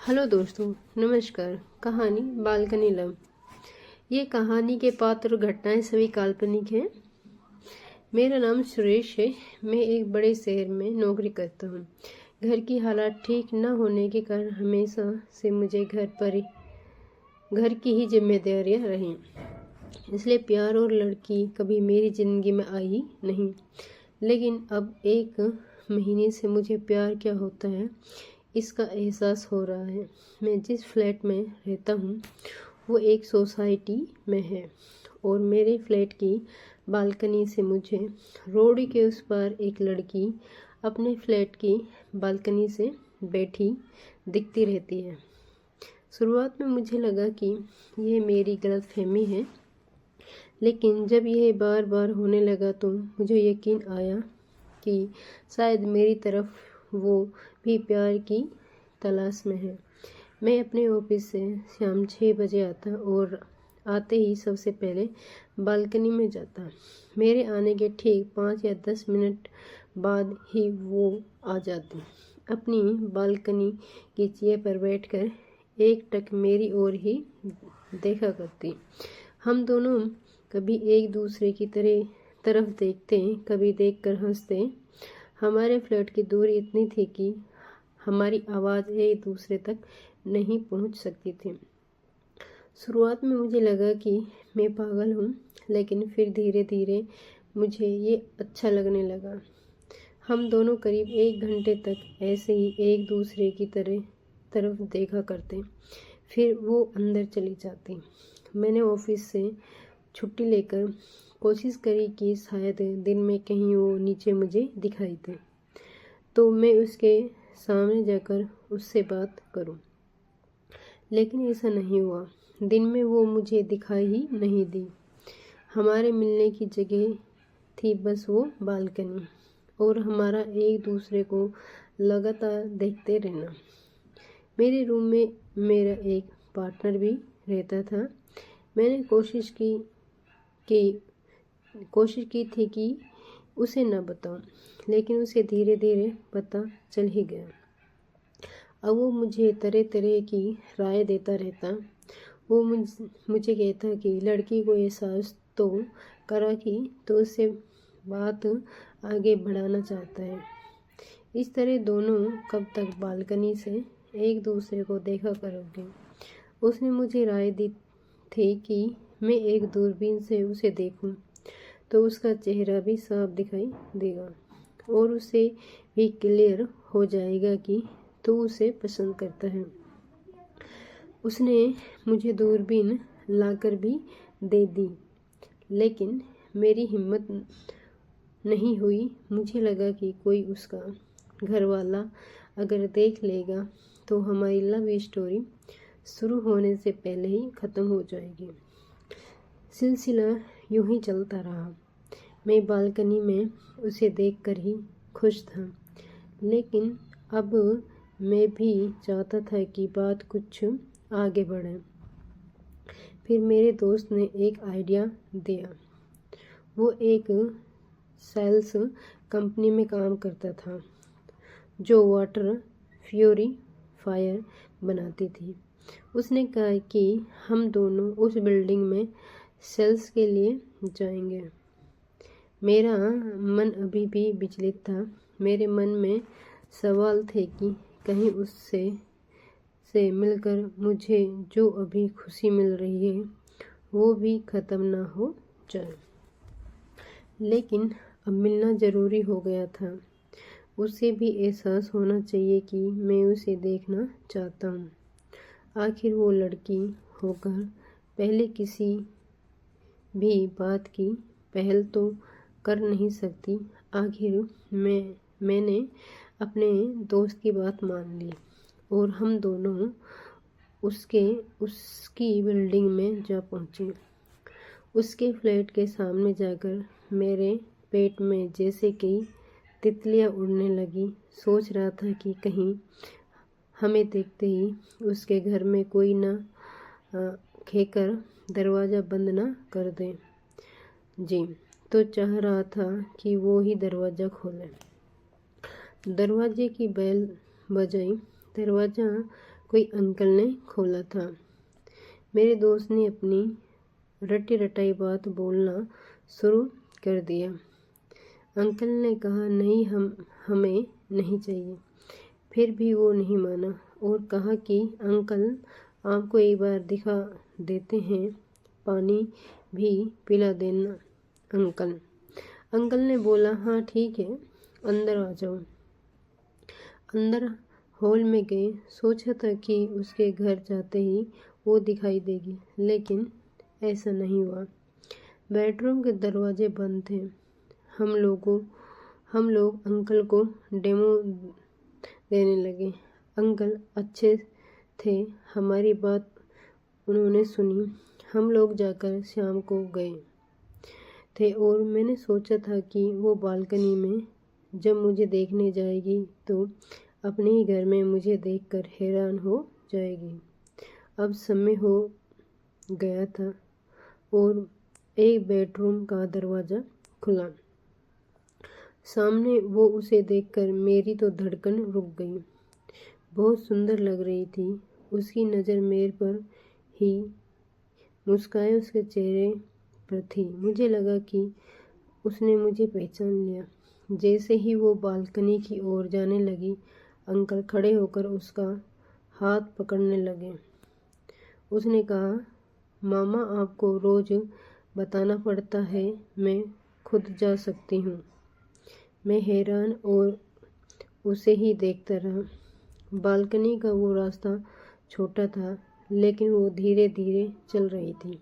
Hello दोस्तों, नमस्कार। कहानी बालकनी लव। ये कहानी के पात्र और घटनाएं सभी काल्पनिक हैं। मेरा नाम सुरेश है। मैं एक बड़े शहर में नौकरी करता हूँ। घर की हालात ठीक न होने के कारण हमेशा से मुझे घर की ही जिम्मेदारियाँ रहीं, इसलिए प्यार और लड़की कभी मेरी ज़िंदगी में आई ही नहीं। लेकिन अब एक महीने से मुझे प्यार क्या होता है इसका एहसास हो रहा है। मैं जिस फ्लैट में रहता हूँ वो एक सोसाइटी में है और मेरे फ्लैट की बालकनी से मुझे रोड के उस पार एक लड़की अपने फ्लैट की बालकनी से बैठी दिखती रहती है। शुरुआत में मुझे लगा कि यह मेरी गलतफहमी है, लेकिन जब यह बार बार होने लगा तो मुझे यकीन आया कि शायद मेरी तरफ वो भी प्यार की तलाश में है। मैं अपने ऑफिस से शाम 6 बजे आता और आते ही सबसे पहले बालकनी में जाता। मेरे आने के ठीक 5 या 10 मिनट बाद ही वो आ जाती। अपनी बालकनी की चेयर पर बैठकर एकटक मेरी ओर ही देखा करती। हम दोनों कभी एक दूसरे की तरफ देखते, कभी देखकर हंसते। हमारे फ्लैट की दूरी इतनी थी कि हमारी आवाज़ एक दूसरे तक नहीं पहुंच सकती थी। शुरुआत में मुझे लगा कि मैं पागल हूँ, लेकिन फिर धीरे धीरे मुझे ये अच्छा लगने लगा। हम दोनों करीब 1 घंटे तक ऐसे ही एक दूसरे की तरफ देखा करते, फिर वो अंदर चली जाती। मैंने ऑफिस से छुट्टी लेकर कोशिश करी कि शायद दिन में कहीं वो नीचे मुझे दिखाई दे तो मैं उसके सामने जाकर उससे बात करूं, लेकिन ऐसा नहीं हुआ। दिन में वो मुझे दिखाई ही नहीं दी। हमारे मिलने की जगह थी बस वो बालकनी और हमारा एक दूसरे को लगातार देखते रहना। मेरे रूम में मेरा एक पार्टनर भी रहता था। मैंने कोशिश की थी कि उसे न बताऊं, लेकिन उसे धीरे धीरे पता चल ही गया। अब वो मुझे तरह तरह की राय देता रहता। वो मुझे कहता कि लड़की को एहसास तो करा कि तो उससे बात आगे बढ़ाना चाहता है। इस तरह दोनों कब तक बालकनी से एक दूसरे को देखा करोगे। उसने मुझे राय दी थी कि मैं एक दूरबीन से उसे देखूं तो उसका चेहरा भी साफ दिखाई देगा और उसे भी क्लियर हो जाएगा कि तू उसे पसंद करता है। उसने मुझे दूरबीन लाकर भी दे दी, लेकिन मेरी हिम्मत नहीं हुई। मुझे लगा कि कोई उसका घर वाला अगर देख लेगा तो हमारी लव स्टोरी शुरू होने से पहले ही ख़त्म हो जाएगी। सिलसिला यूं ही चलता रहा। मैं बालकनी में उसे देखकर ही खुश था, लेकिन अब मैं भी चाहता था कि बात कुछ आगे बढ़े। फिर मेरे दोस्त ने एक आइडिया दिया। वो एक सेल्स कंपनी में काम करता था जो वाटर प्यूरीफायर बनाती थी। उसने कहा कि हम दोनों उस बिल्डिंग में सेल्स के लिए जाएंगे। मेरा मन अभी भी विचलित था। मेरे मन में सवाल थे कि कहीं उससे मिलकर मुझे जो अभी खुशी मिल रही है वो भी ख़त्म ना हो जाए। लेकिन अब मिलना ज़रूरी हो गया था। उसे भी एहसास होना चाहिए कि मैं उसे देखना चाहता हूँ। आखिर वो लड़की होकर पहले किसी भी बात की पहल तो कर नहीं सकती। आखिर मैंने अपने दोस्त की बात मान ली और हम दोनों उसकी बिल्डिंग में जा पहुँचे। उसके फ्लैट के सामने जाकर मेरे पेट में जैसे कई तितलियाँ उड़ने लगी। सोच रहा था कि कहीं हमें देखते ही उसके घर में कोई ना खेकर दरवाज़ा बंद ना कर दे। जी, तो चाह रहा था कि वो ही दरवाज़ा खोले। दरवाजे की बेल बजाई। दरवाज़ा कोई अंकल ने खोला था। मेरे दोस्त ने अपनी रटी रटाई बात बोलना शुरू कर दिया। अंकल ने कहा नहीं, हमें नहीं चाहिए। फिर भी वो नहीं माना और कहा कि अंकल आपको एक बार दिखा देते हैं, पानी भी पिला देना अंकल ने बोला हाँ ठीक है, अंदर आ जाओ। अंदर हॉल में गए। सोचा था कि उसके घर जाते ही वो दिखाई देगी, लेकिन ऐसा नहीं हुआ। बेडरूम के दरवाजे बंद थे। हम लोग अंकल को डेमो देने लगे। अंकल अच्छे थे, हमारी बात उन्होंने सुनी। हम लोग जाकर शाम को गए थे और मैंने सोचा था कि वो बालकनी में जब मुझे देखने जाएगी तो अपने ही घर में मुझे देखकर हैरान हो जाएगी। अब समय हो गया था और एक बेडरूम का दरवाज़ा खुला। सामने वो उसे देखकर मेरी तो धड़कन रुक गई। बहुत सुंदर लग रही थी। उसकी नज़र मेरे पर ही मुस्काए उसके चेहरे पर थी। मुझे लगा कि उसने मुझे पहचान लिया। जैसे ही वो बालकनी की ओर जाने लगी, अंकल खड़े होकर उसका हाथ पकड़ने लगे। उसने कहा मामा, आपको रोज़ बताना पड़ता है, मैं खुद जा सकती हूँ। मैं हैरान और उसे ही देखता रहा। बालकनी का वो रास्ता छोटा था, लेकिन वो धीरे धीरे चल रही थी।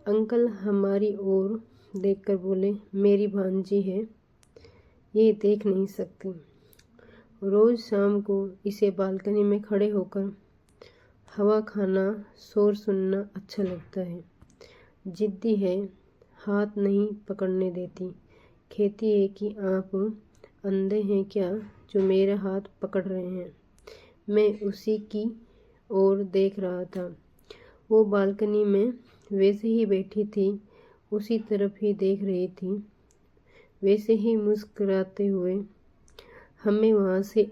अंकल हमारी ओर देखकर बोले मेरी भांजी है, ये देख नहीं सकती। रोज़ शाम को इसे बालकनी में खड़े होकर हवा खाना, शोर सुनना अच्छा लगता है। जिद्दी है, हाथ नहीं पकड़ने देती। कहती है कि आप अंधे हैं क्या जो मेरा हाथ पकड़ रहे हैं। मैं उसी की ओर देख रहा था। वो बालकनी में वैसे ही बैठी थी, उसी तरफ ही देख रही थी, वैसे ही मुस्कुराते हुए। हम वहाँ से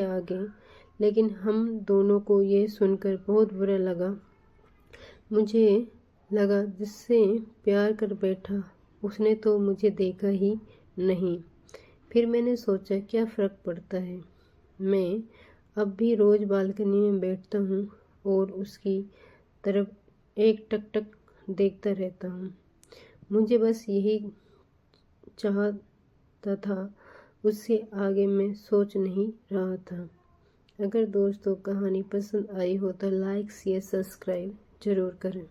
आ गए, लेकिन हम दोनों को ये सुनकर बहुत बुरा लगा। मुझे लगा जिससे प्यार कर बैठा उसने तो मुझे देखा ही नहीं। फिर मैंने सोचा क्या फ़र्क पड़ता है। मैं अब भी रोज़ बालकनी में बैठता हूँ और उसकी तरफ एक टक देखता रहता हूँ। मुझे बस यही चाहता था, उससे आगे मैं सोच नहीं रहा था। अगर दोस्तों कहानी पसंद आई हो तो लाइक शेयर सब्सक्राइब ज़रूर करें।